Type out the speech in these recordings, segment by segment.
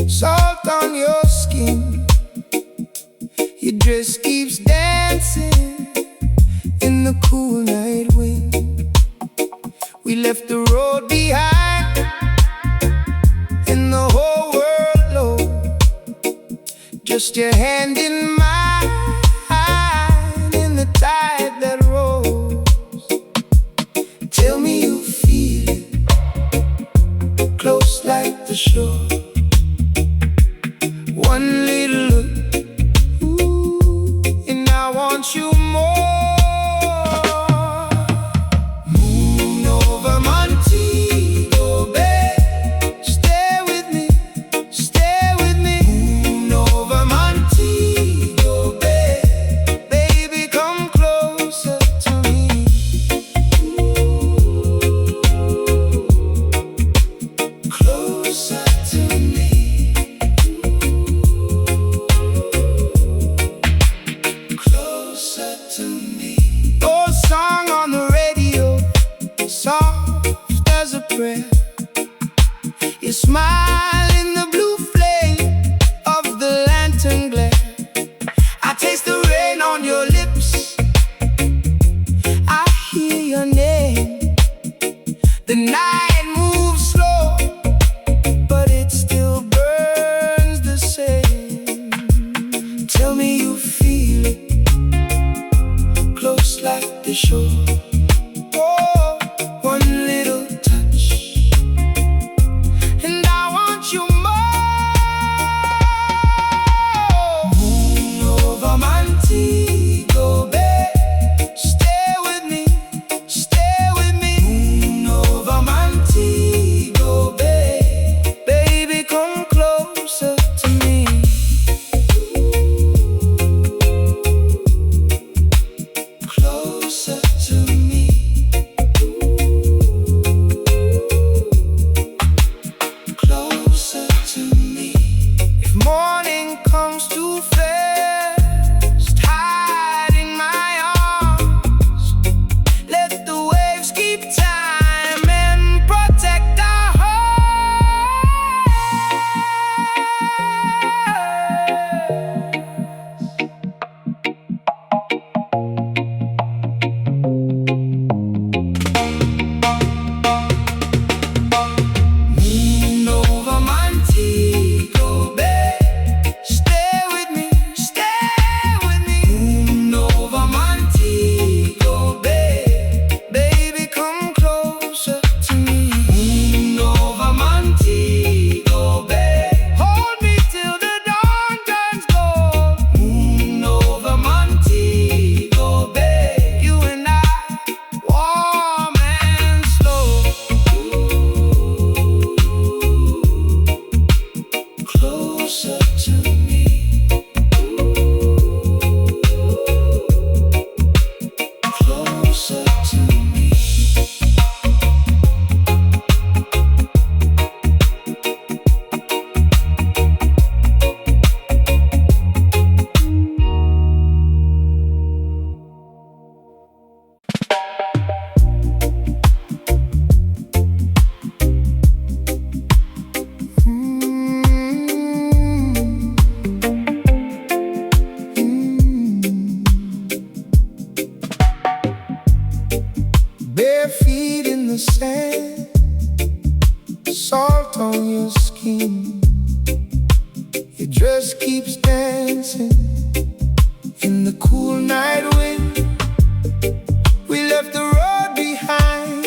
salt on your skin. Your dress keeps dancing in the cool night wind. We left the road behind and the whole world low. Just your hand in mine in the tide that rolls. Tell me you feel it, close like the shore. One little look, ooh, and I want you more. Moon over Montego Bay, stay with me, stay with me. Moon over Montego Bay, baby come closer to me. Closer to me. Closer to me. Oh, song on the radio, soft as a prayer. You smile in the blue flame of the lantern glare. I taste the rain on your lips, I hear your name. The night moves slow, but it still burns the same. Tell me you feel it, close like the shore. Oh, one little touch, and I want you more. Moon over Montego Bay, stay with me, stay with me. Moon over Montego Bay, baby come closer to me. Closer to me. Closer to me. If morning comes too fast, hide in my arms. Let the waves keep time and protect our Moon over Montego Bay, stay with me, stay with me. Moon over Montego Bay, baby come closer to me. Moon over Montego Bay, hold me till the dawn turns gold. Moon over Montego Bay, you and I, warm and slow. Closer to me. Closer to me. Bare feet in the sand, salt on your skin. Your dress keeps dancing in the cool night wind. We left the road behind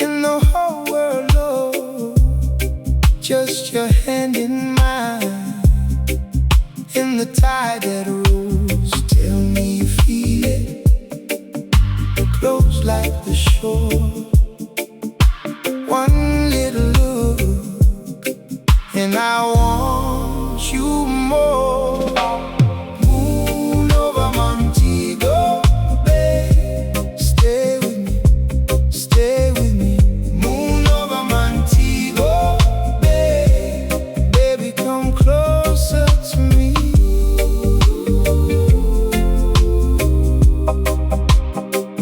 and the whole world low. Just your hand in mine in the tide that rolls. Tell me you feel it, close like the shore. One little look, and I want you more. Moon over Montego Bay, stay with me, stay with me. Moon over Montego Bay, baby come closer to me.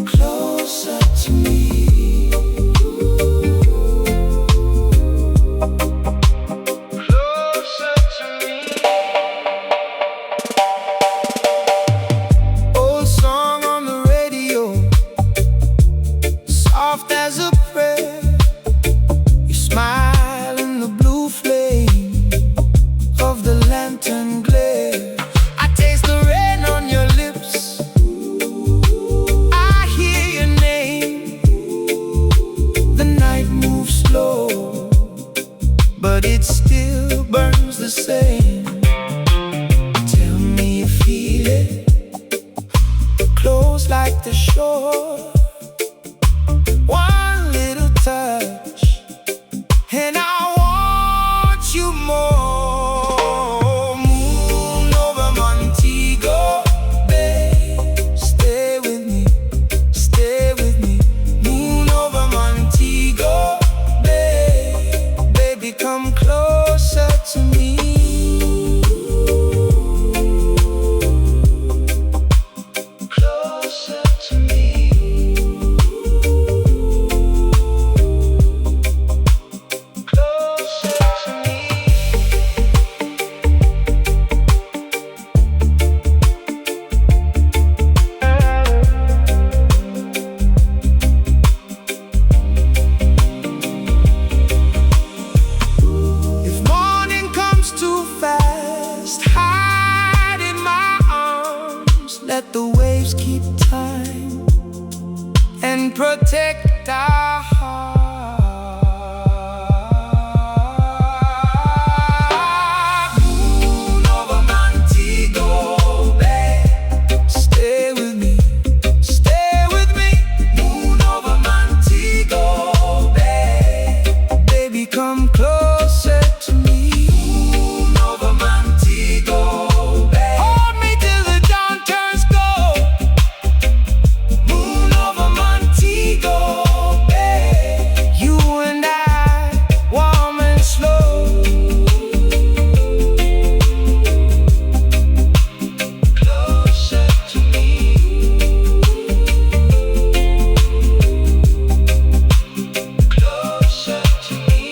Closer to me. it still burns the same. Tell me you feel it, close like the shore. One little touch, and I want you more. Moon over Montego Bay, stay with me, stay with me. Moon over Montego Bay, baby, come closer to me. Closer to me. Let the waves keep time and protect our heart. Moon over Montego Bay, stay with me, stay with me. Moon over Montego Bay, baby, come closer to me. Moon over Montego Bay, hold me till the dawn turns gold. Moon over Montego Bay, you and I, warm and slow. Closer to me. Closer to me.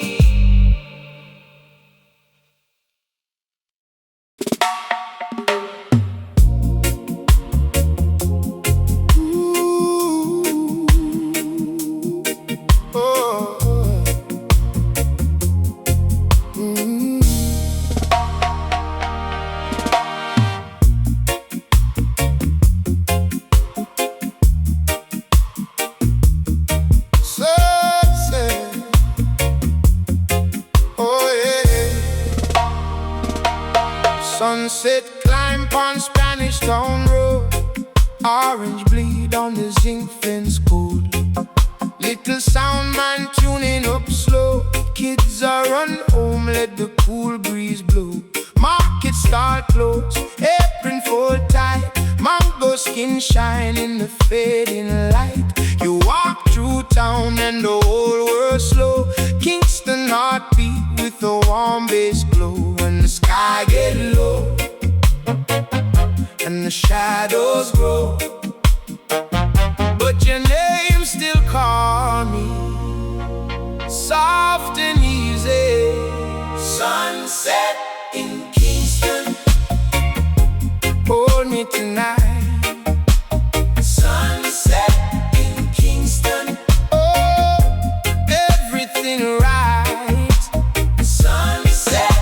Sunset, oh yeah. Sunset climb on Spanish Town Road. Orange bleed on the zinc fence code. Little sound man tuning up slow. Kids are run home, let the cool breeze blow. Market start close, apron full tight. Mango skin shine in the fading light. You walk through town and the whole world slow. Kingston heartbeat with a warm bass glow. When the sky get low and the shadows grow, but your name still call me soft and easy. Sunset in Kingston, hold me tonight. Sunset in Kingston, oh, everything right. Sunset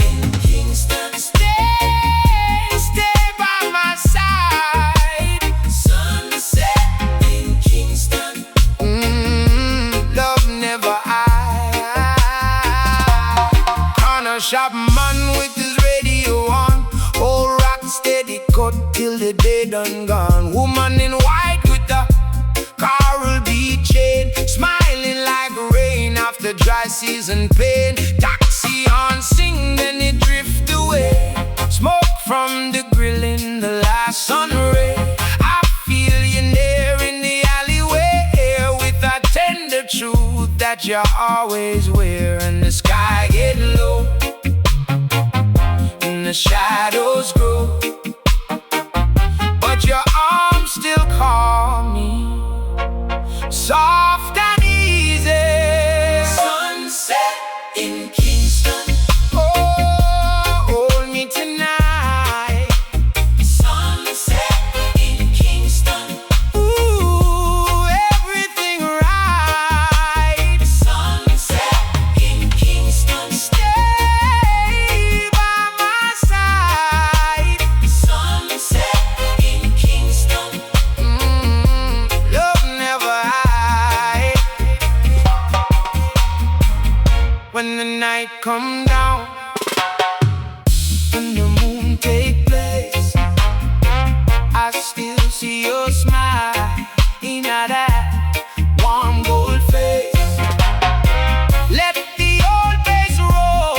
in Kingston, stay by my side. Sunset in Kingston, love never corner shop man with his radio on. Old rock steady cut till the day done gone. Woman in white with a coral bead chain, smiling like rain after dry season pain. Taxi on sing, then it drift away. Smoke from the grill in the last sun ray. I feel you near in the alleyway, with a tender truth that you always wear. And the sky get low and the shadows grow, but your arms still call me soft and easy. Sunset in Kingston, oh, hold me tonight. Sunset in Kingston, ooh, everything right. Sunset down. When the moon take place, I still see your smile in that warm gold face. Let the old bass roll,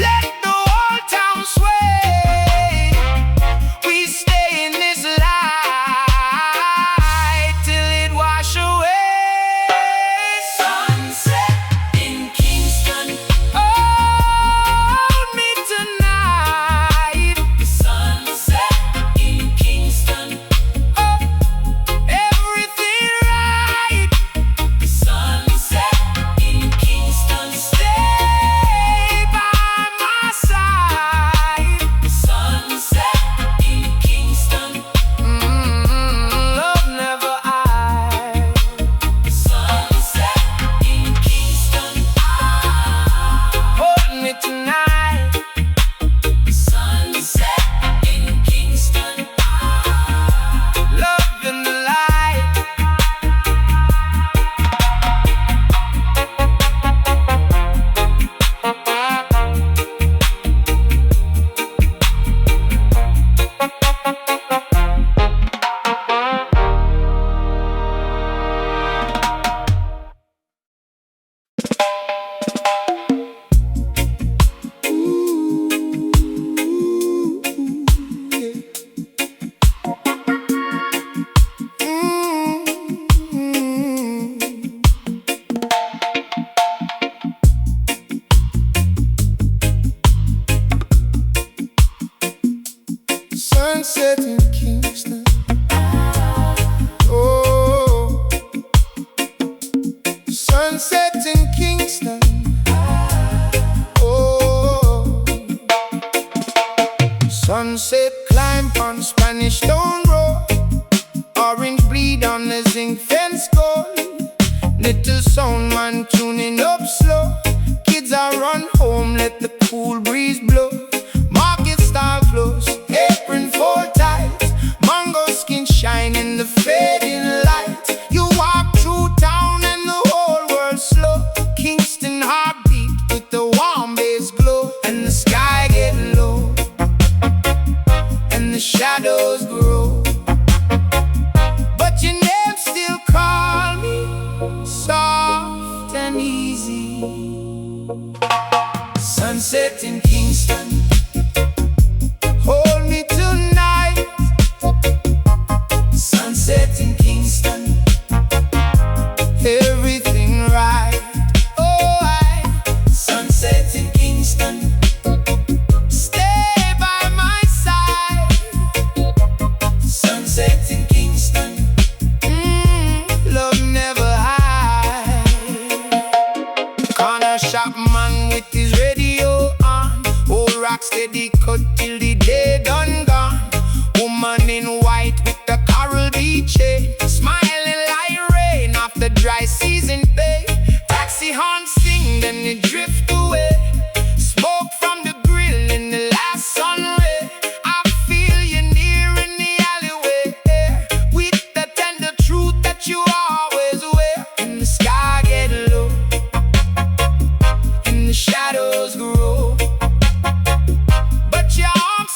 let the whole town sway. We stay in this light till it wash away. Sunset in Kingston, hold me tonight. Sunset in Kingston, oh, everything right. Sunset in Kingston, stay by my side. Sunset in Kingston, love never I. Sunset in Kingston, hold me tonight. Sunset in Kingston, love in the light. Sunset in Kingston, oh, sunset in Kingston, oh, sunset climb on Spanish Stone Road, orange bleed on the zinc fence gold. Little sound man tuning up slow, kids are run home, let the cool breeze blow. Market style close, apron full tight, mango skin shine in the fading light. You walk through town and the whole world slow. Kingston heartbeat with the warm bass glow. And the sky getting low, and the shadows grow, but your name still call me soft and easy. Sunset in Kingston, hold me tonight. Sunset in Kingston, everything right. Oh, sunset in Kingston, stay by my side. Sunset in Kingston, love never hide. Corner shop man with his radio on, old rock steady cut till the day done gone. Woman in white with the coral beach chain, smiling like rain after dry season bay. Taxi horn sing, then it drift away. Smoke from the grill in the last sun ray. I feel you near in the alleyway, with the tender truth that you always wear. And the sky get low, and the shadows grow, but your arms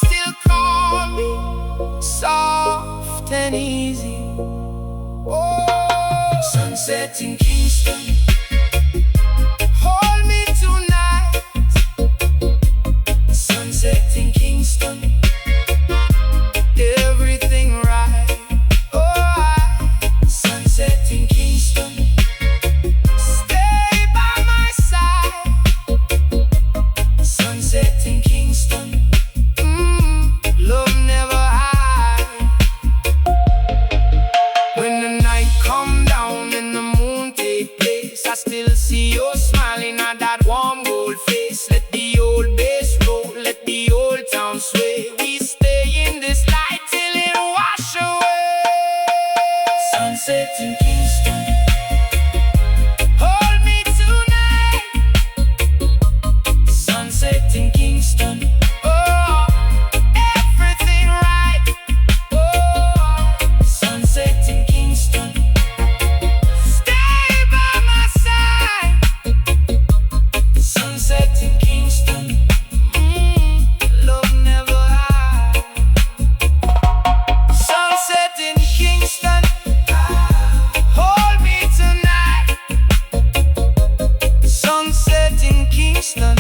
Kingston,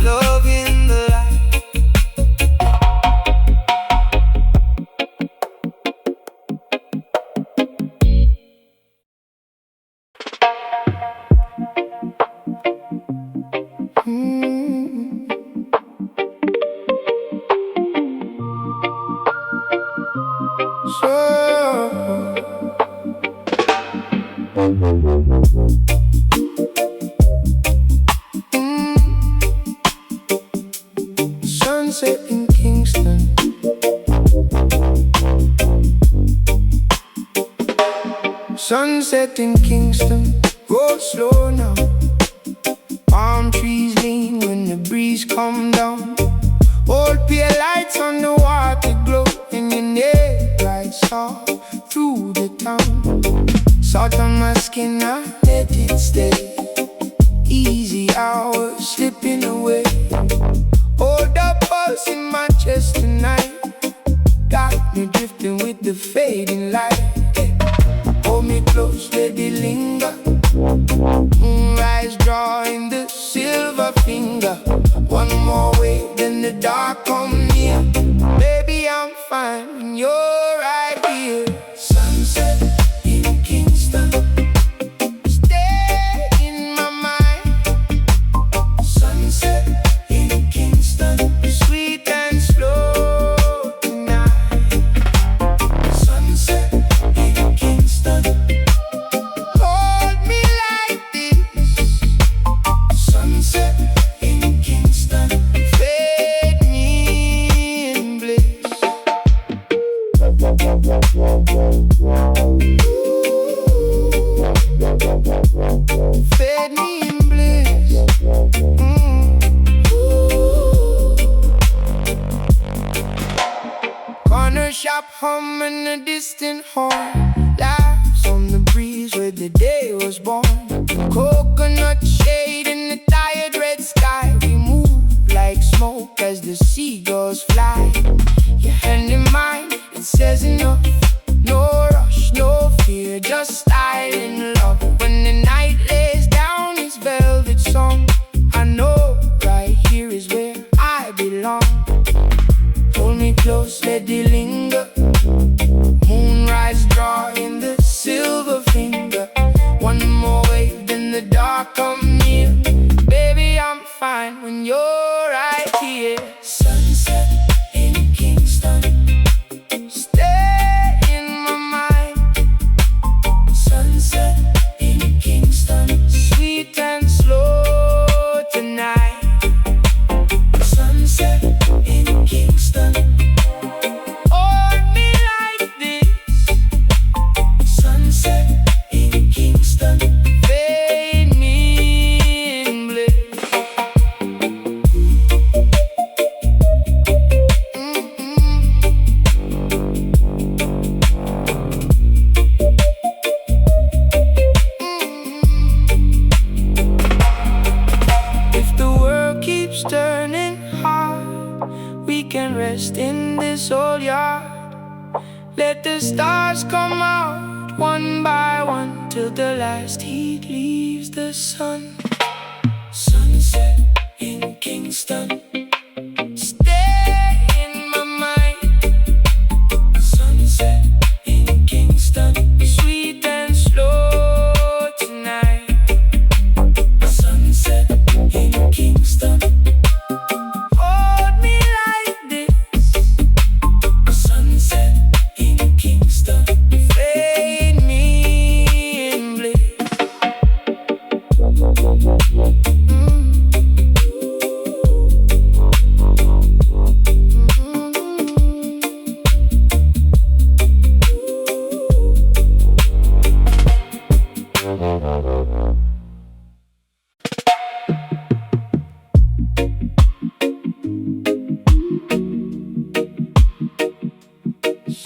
love in the light. Sunset in Kingston. Sunset in Kingston. Go slow now. Palm trees lean when the breeze come down. Old pier lights on the water glow, and your neck right soft through the town. Salt on my skin, I let it stay. Easy hours slipping away. Hold the pulse in my chest tonight. Got me drifting with the fading light. Hold me close, let it linger. Moonrise drawing the silver finger. One more wave, then the dark come near. Baby, I'm fine when you're right here. Sunset in Kingston. Stay in my mind. Sunset in Kingston. Sweet and slow tonight. Sunset in Kingston. Hold me like this. Sunset in Kingston. Fade me in bliss. Fade me in bliss. Corner shop hum and a distant horn. Laughs on the breeze where the day was born. Coconut shade in the tired red sky. We move like smoke as the seagulls fly. Your hand in mine, it says enough. No rush, no fear, just style and love. When the night lays down its velvet song, I know right here is where I belong. Hold me close, let it linger. Moonrise drawing the silver finger. One more wave, then the dark come near. Baby, I'm fine when you're right here. Sunset in Kingston. Stay in my mind. Sunset in Kingston. Sweet and slow tonight. Sunset in Kingston. Hold me like this. Sunset in Kingston. Fade me in bliss. If the world keeps turning hard, we can rest in this old yard. Let the stars come out one by one till the last heat leaves the sun. Sunset in Kingston. Stay in my mind. Sunset in Kingston. Sweet and slow tonight. Sunset in Kingston. Hold me like this. Sunset in Kingston. Fade me in bliss.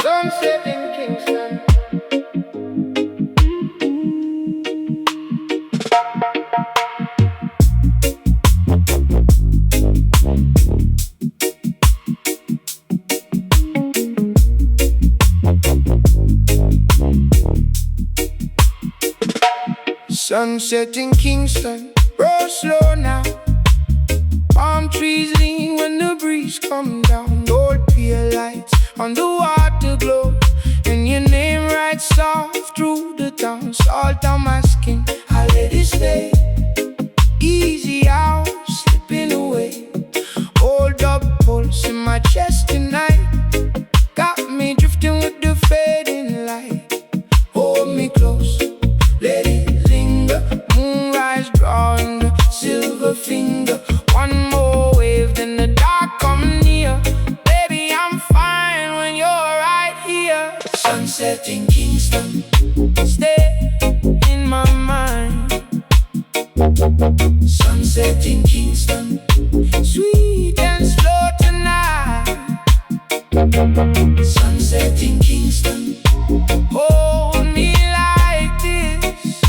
Sunset in Kingston. Sunset in Kingston. slow now. Palm trees lean when the breeze come down. Old pier lights on the water glow, and your name writes soft through the town. Salt on my skin, I let it stay. Easy out, slipping away. Hold up pulse in my chest tonight. Got me drifting with the fading light. Hold me close, let it linger. Moonrise drawing the silver finger. One more wave, then the dark come near. Baby, I'm fine when you're right here. Sunset in Kingston, stay in my mind. Sunset in Kingston, sweet and slow tonight. Sunset in Kingston, hold me like this.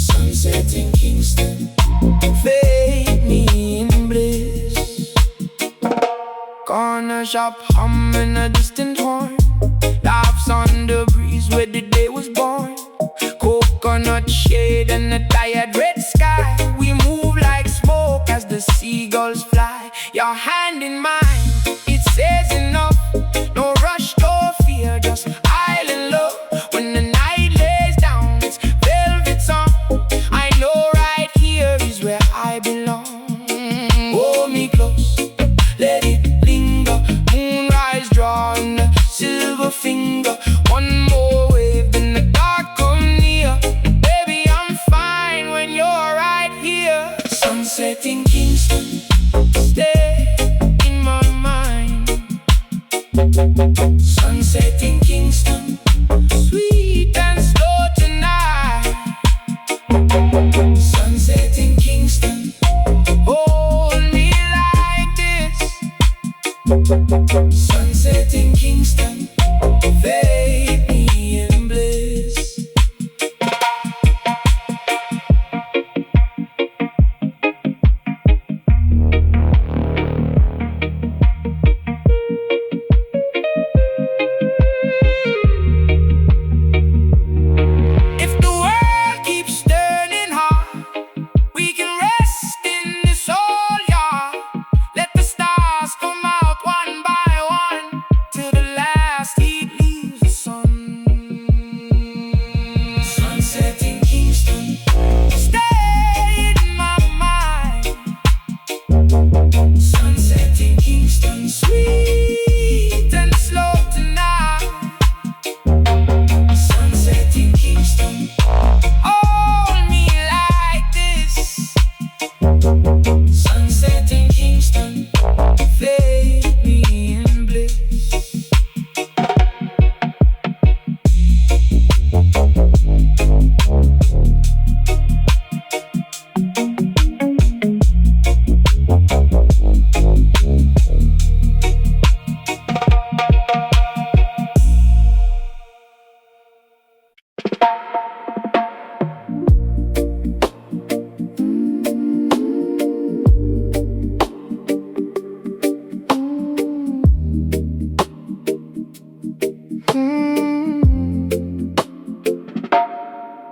Sunset in Kingston, fade me in bliss. Corner shop humming a distant horn. Laughs on the breeze where the day was born. Coconut shade and a tired red sky. We move like smoke as the seagulls fly. Your hand in mine, it says enough. No rush, no fear, just island love. When the night lays down, it's velvet song. I know right here is where I belong. Hold me close, let it linger. Moonrise drawing the silver finger. One more wave, then the dark come near. Baby, I'm fine when you're right here. Sunset in Kingston, stay in my mind. Sunset in Kingston, sweet and slow tonight. Sunset in Kingston, hold me like this. Sunset in Kingston, fade me in bliss. If the world keeps turning hard, we can rest in this old yard. Let the stars come out one by one, till the last heat leaves the sun. Sunset in Kingston, stay in my mind. Sunset in Kingston, sweet and slow tonight. Sunset in Kingston, hold me like this. Sunset in Kingston, fade me in bliss.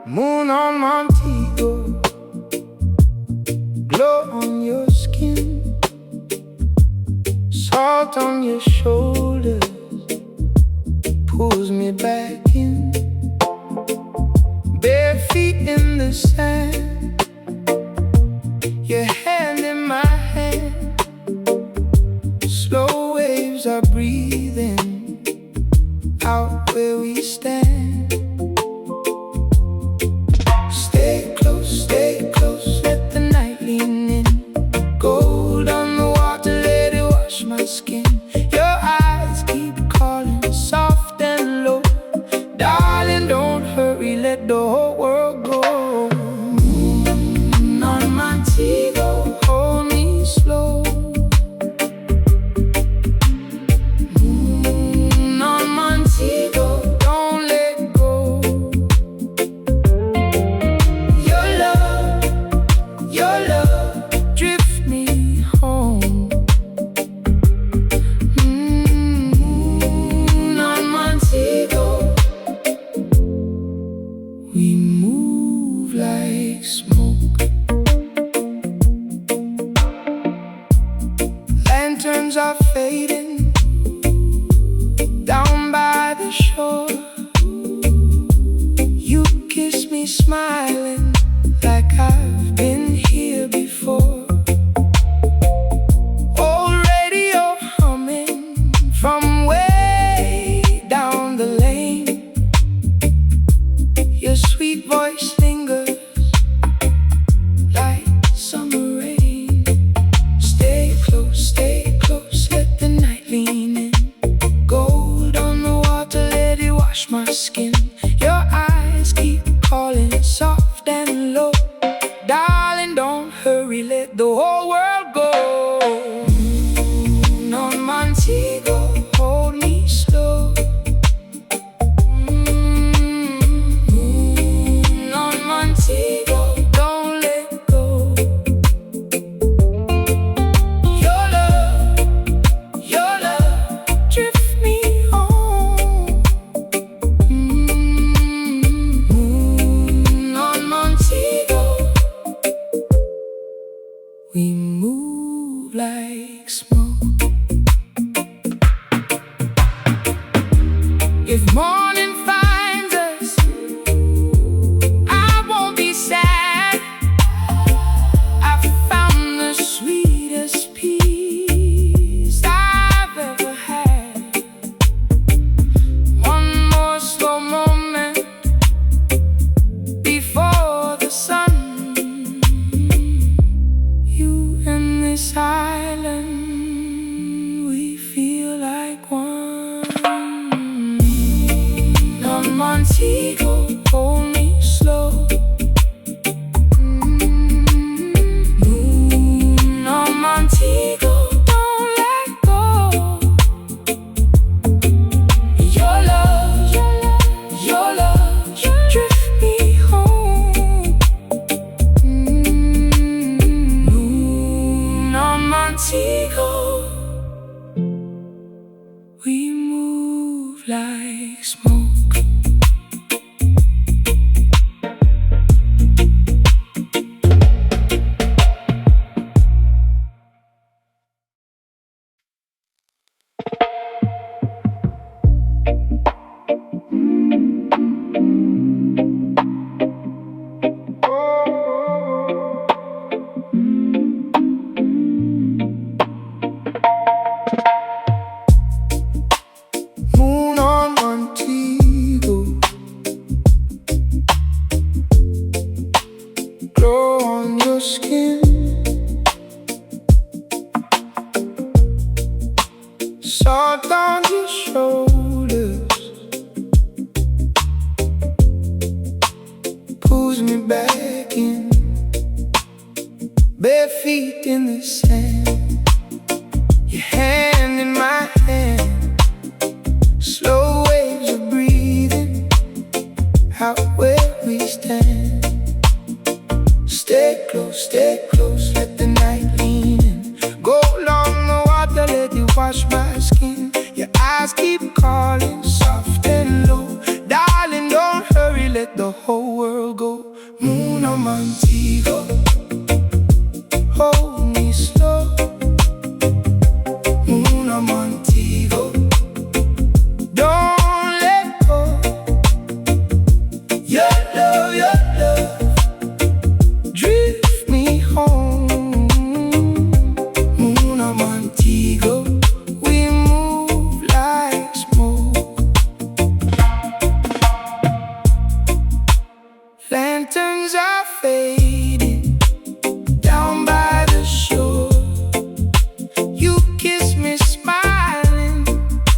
Moon on Montego, glow on your skin, salt on your shoulders, pulls me back in. Bare feet in the sand, your hand in my hand. Slow waves are breathing out where we stand. Stay close, let the night lean in. Gold on the water, let it wash my skin. Your eyes keep calling, soft and low. Darling, don't hurry, let the whole world go. Moon on Montego, let the whole world go. On Montego, hold me slow. On Montego, don't let go. Your love, drift me home. On Montego, we move like smoke. If morning finds us, I won't be sad. I found the sweetest peace I've ever had. One more slow moment before the sun. You and this island, we feel like one. On Montego, hold me slow. On Montego, don't let go. Your love, drift me home. On Montego, we move like smoke. Moon on Montego, glow on your skin, salt on your shoulders, pulls me back in, bare feet in the sand, your hand in my hand. Slow waves of breathing out where we stand. Stay close, let the night lean in. Go along the water, let it wash my skin. Your eyes keep calling, soft and low. Darling, don't hurry, let the whole world go. Moon on Montego, hold me slow. Moon on Montego, don't let go. Your love, drift me home. Moon on Montego, we move like smoke. Lanterns are fading down by the shore. You kiss me smiling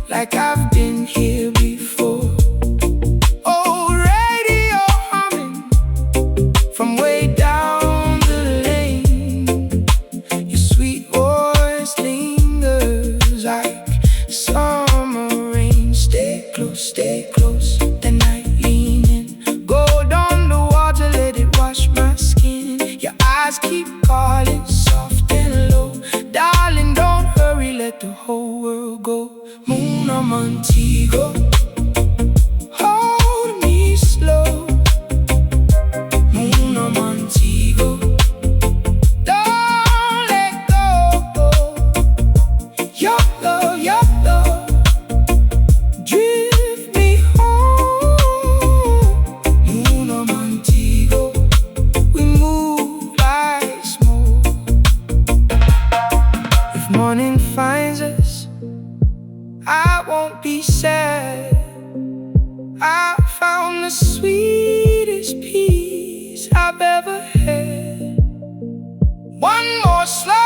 like I've been here before. Oh, radio humming from way down the lane. Your sweet voice lingers like summer rain. Stay close, the night leaning. Go down the water, let it wash my skin. Your eyes keep calling, soft and low. Darling, don't hurry, let the whole world go. Moon on Montego, hold me slow. Moon on Montego, don't let go. Your love, drift me home. Moon on Montego, we move like smoke. If morning finds us, I won't be sad. I found the sweetest peace I've ever had. One more slow